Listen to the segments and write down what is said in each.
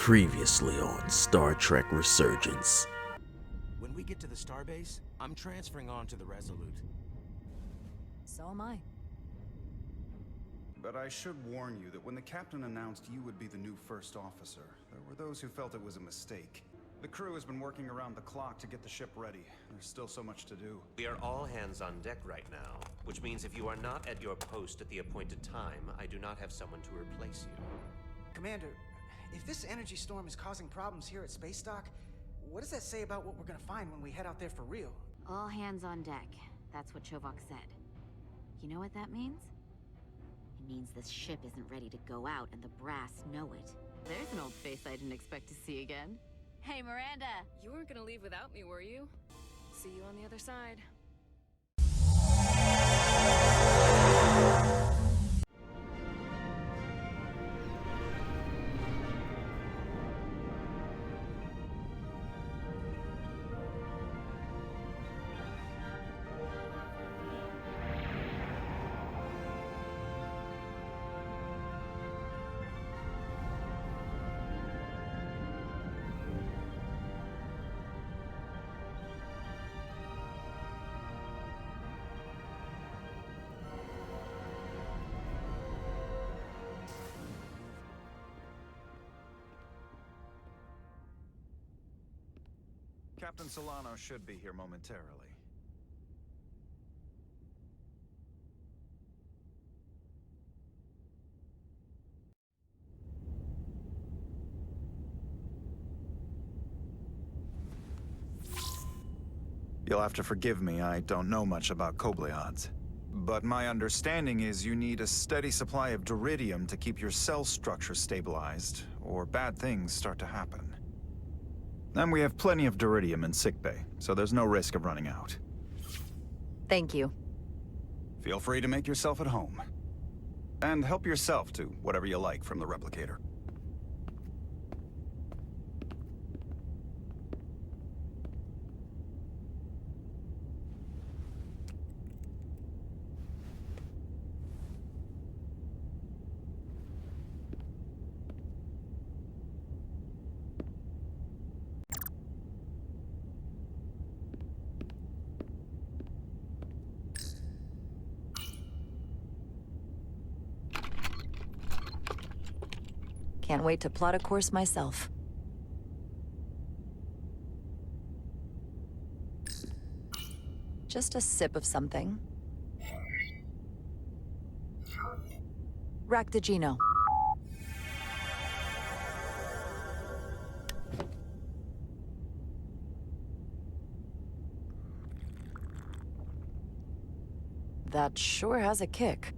Previously on Star Trek Resurgence. When we get to the starbase, I'm transferring on to the Resolute. So am I. But I should warn you that when the captain announced you would be the new first officer, there were those who felt it was a mistake. The crew has been working around the clock to get the ship ready. There's still so much to do. We are all hands on deck right now, which means if you are not at your post at the appointed time, I do not have someone to replace you. Commander, if this energy storm is causing problems here at Space Dock, what does that say about what we're gonna find when we head out there for real? All hands on deck. That's what Chovok said. You know what that means? It means this ship isn't ready to go out and the brass know it. There's an old face I didn't expect to see again. Hey, Miranda! You weren't gonna leave without me, were you? See you on the other side. Captain Solano should be here momentarily. You'll have to forgive me, I don't know much about Kobleods. But my understanding is you need a steady supply of duridium to keep your cell structure stabilized, or bad things start to happen. And we have plenty of duridium in sickbay, so there's no risk of running out. Thank you. Feel free to make yourself at home. And help yourself to whatever you like from the replicator. Can't wait to plot a course myself. Just a sip of something. Rack the Geno. That sure has a kick.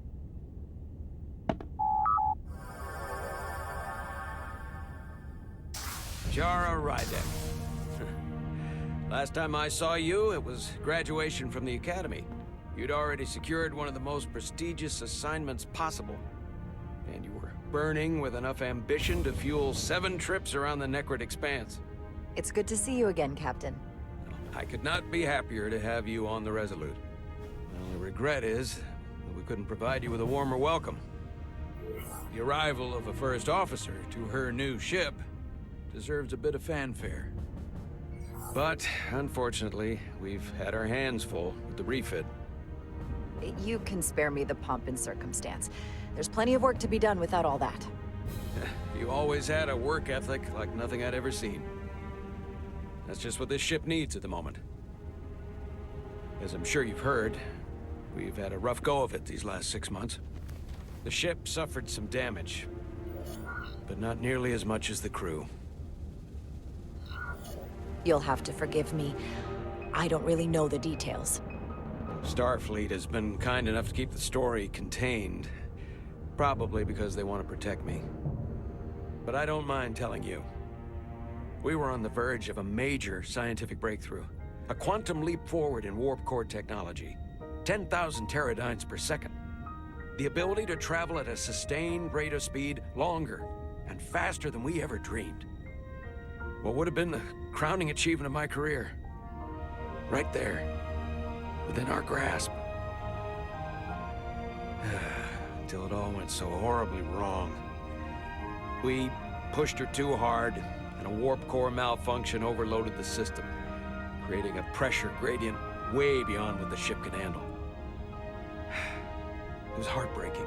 Jara Rydek. Last time I saw you, it was graduation from the Academy. You'd already secured one of the most prestigious assignments possible. And you were burning with enough ambition to fuel 7 trips around the Necrid Expanse. It's good to see you again, Captain. I could not be happier to have you on the Resolute. My only regret is that we couldn't provide you with a warmer welcome. The arrival of a first officer to her new ship deserves a bit of fanfare. But, unfortunately, we've had our hands full with the refit. You can spare me the pomp and circumstance. There's plenty of work to be done without all that. You always had a work ethic like nothing I'd ever seen. That's just what this ship needs at the moment. As I'm sure you've heard, we've had a rough go of it these last 6 months. The ship suffered some damage, but not nearly as much as the crew. You'll have to forgive me. I don't really know the details. Starfleet has been kind enough to keep the story contained, probably because they want to protect me. But I don't mind telling you. We were on the verge of a major scientific breakthrough. A quantum leap forward in warp core technology. 10,000 teradynes per second. The ability to travel at a sustained rate of speed longer and faster than we ever dreamed. What would have been the crowning achievement of my career? Right there, within our grasp. Until it all went so horribly wrong. We pushed her too hard, and a warp core malfunction overloaded the system, creating a pressure gradient way beyond what the ship could handle. It was heartbreaking.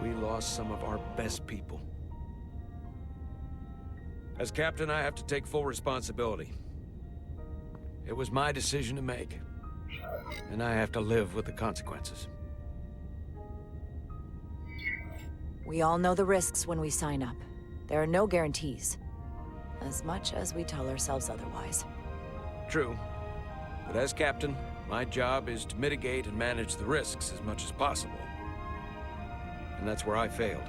We lost some of our best people. As captain, I have to take full responsibility. It was my decision to make, and I have to live with the consequences. We all know the risks when we sign up. There are no guarantees, as much as we tell ourselves otherwise. True. But as captain, my job is to mitigate and manage the risks as much as possible. And that's where I failed.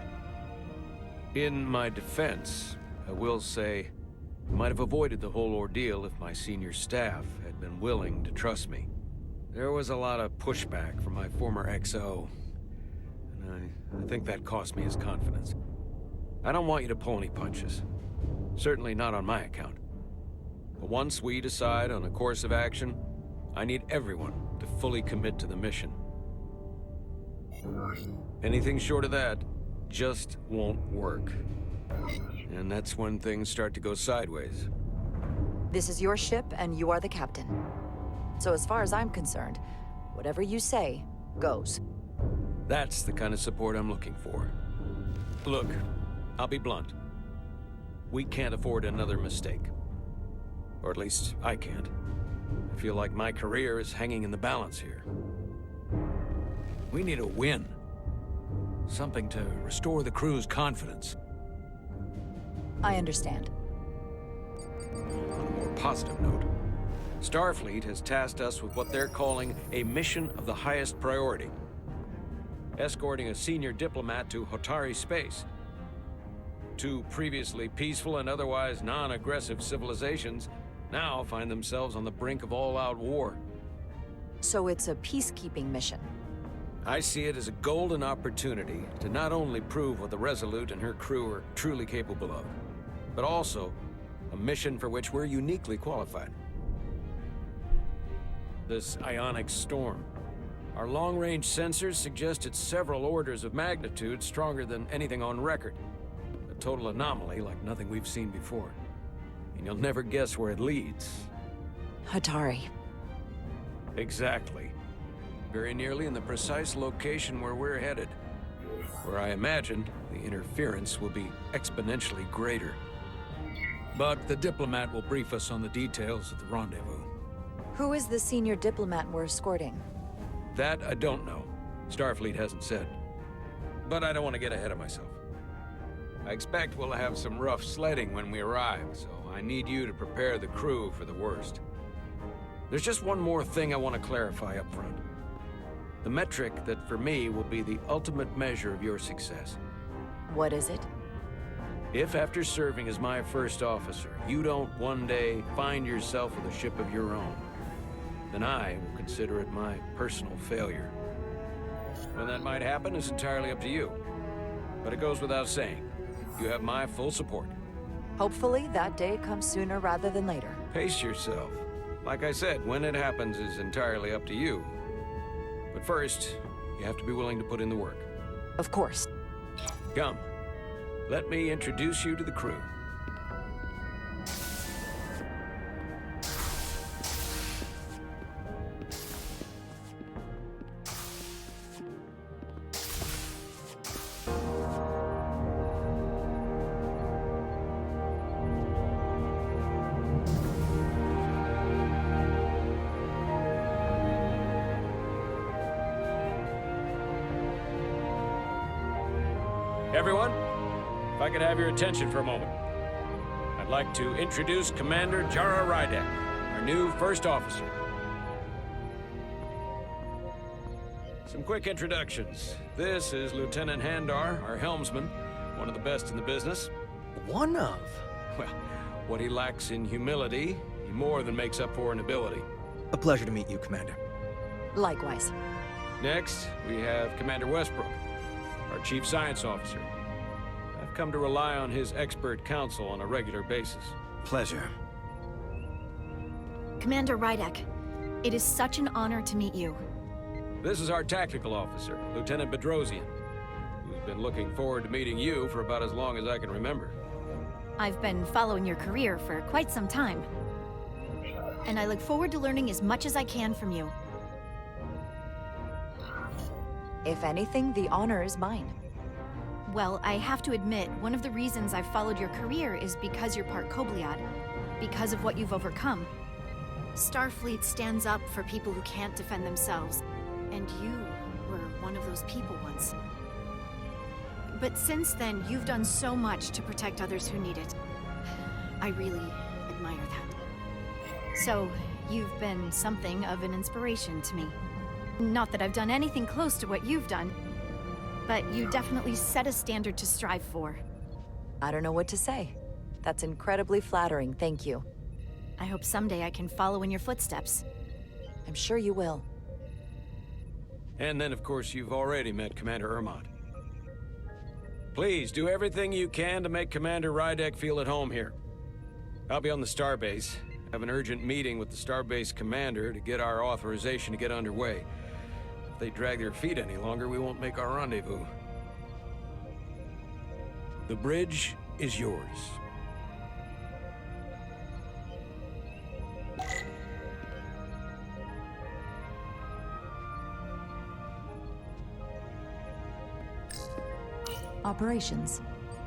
In my defense, I will say, I might have avoided the whole ordeal if my senior staff had been willing to trust me. There was a lot of pushback from my former XO, and I think that cost me his confidence. I don't want you to pull any punches. Certainly not on my account. But once we decide on a course of action, I need everyone to fully commit to the mission. Anything short of that just won't work. And that's when things start to go sideways. This is your ship, and you are the captain. So as far as I'm concerned, whatever you say, goes. That's the kind of support I'm looking for. Look, I'll be blunt. We can't afford another mistake. Or at least, I can't. I feel like my career is hanging in the balance here. We need a win. Something to restore the crew's confidence. I understand. On a more positive note, Starfleet has tasked us with what they're calling a mission of the highest priority. Escorting a senior diplomat to Hotari space. Two previously peaceful and otherwise non-aggressive civilizations now find themselves on the brink of all-out war. So it's a peacekeeping mission. I see it as a golden opportunity to not only prove what the Resolute and her crew are truly capable of, but also a mission for which we're uniquely qualified. This ionic storm. Our long-range sensors suggest it's several orders of magnitude stronger than anything on record. A total anomaly like nothing we've seen before. And you'll never guess where it leads. Hotari. Exactly. Very nearly in the precise location where we're headed. Where I imagine the interference will be exponentially greater. But the diplomat will brief us on the details of the rendezvous. Who is the senior diplomat we're escorting? That I don't know. Starfleet hasn't said. But I don't want to get ahead of myself. I expect we'll have some rough sledding when we arrive, so I need you to prepare the crew for the worst. There's just one more thing I want to clarify up front. The metric that for me will be the ultimate measure of your success. What is it? If after serving as my first officer, you don't one day find yourself with a ship of your own, then I will consider it my personal failure. When that might happen is entirely up to you. But it goes without saying, you have my full support. Hopefully that day comes sooner rather than later. Pace yourself. Like I said, when it happens is entirely up to you. But first, you have to be willing to put in the work. Of course. Come. Let me introduce you to the crew. Everyone, if I could have your attention for a moment. I'd like to introduce Commander Jara Rydek, our new first officer. Some quick introductions. This is Lieutenant Handar, our helmsman, one of the best in the business. One of? Well, what he lacks in humility, he more than makes up for in ability. A pleasure to meet you, Commander. Likewise. Next, we have Commander Westbrook, our Chief Science Officer. I've come to rely on his expert counsel on a regular basis. Pleasure. Commander Rydek, it is such an honor to meet you. This is our Tactical Officer, Lieutenant Bedrosian, who's Been looking forward to meeting you for about as long as I can remember. I've been following your career for quite some time. And I look forward to learning as much as I can from you. If anything, the honor is mine. Well, I have to admit, one of the reasons I've followed your career is because you're part Kobliad. Because of what you've overcome. Starfleet stands up for people who can't defend themselves. And you were one of those people once. But since then, you've done so much to protect others who need it. I really admire that. So, you've been something of an inspiration to me. Not that I've done anything close to what you've done, but you definitely set a standard to strive for. I don't know what to say. That's incredibly flattering, thank you. I hope someday I can follow in your footsteps. I'm sure you will. And then, of course, you've already met Commander Ermont. Please, do everything you can to make Commander Rydek feel at home here. I'll be on the starbase. Have an urgent meeting with the starbase commander to get our authorization to get underway. If they drag their feet any longer, we won't make our rendezvous. The bridge is yours. Operations.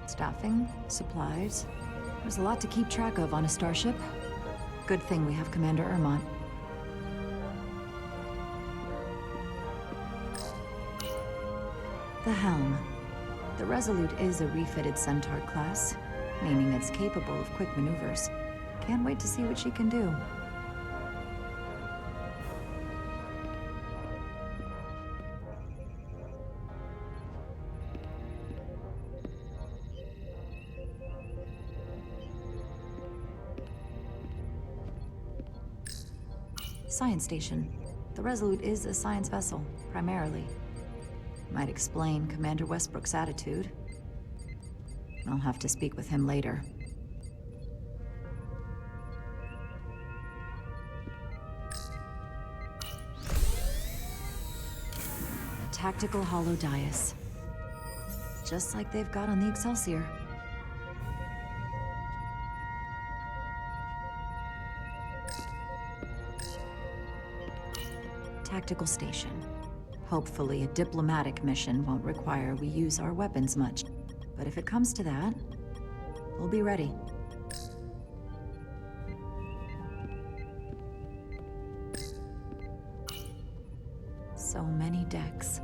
Staffing, supplies. There's a lot to keep track of on a starship. Good thing we have Commander Ermont. The helm. The Resolute is a refitted Centaur class, meaning it's capable of quick maneuvers. Can't wait to see what she can do. Science station. The Resolute is a science vessel, primarily. Might explain Commander Westbrook's attitude. I'll have to speak with him later. Tactical hollow dais. Just like they've got on the Excelsior. Tactical station. Hopefully a diplomatic mission won't require we use our weapons much. But if it comes to that, we'll be ready. So many decks.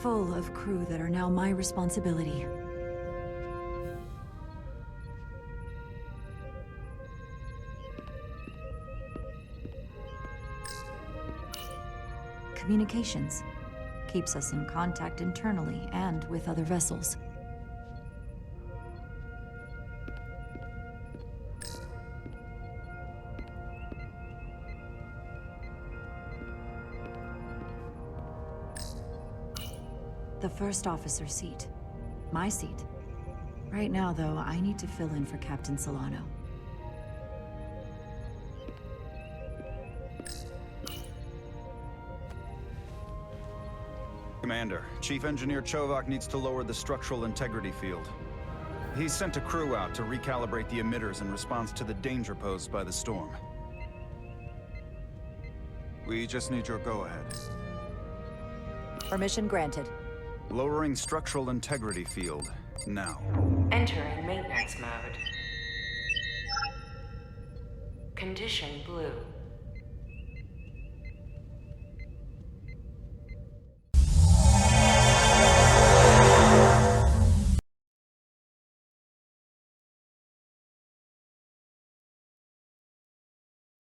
Full of crew that are now my responsibility. Communications. Keeps us in contact internally and with other vessels. The first officer seat. My seat. Right now, though, I need to fill in for Captain Solano. Commander, Chief Engineer Chovak needs to lower the structural integrity field. He's sent a crew out to recalibrate the emitters in response to the danger posed by the storm. We just need your go-ahead. Permission granted. Lowering structural integrity field, now. Entering maintenance mode. Condition blue.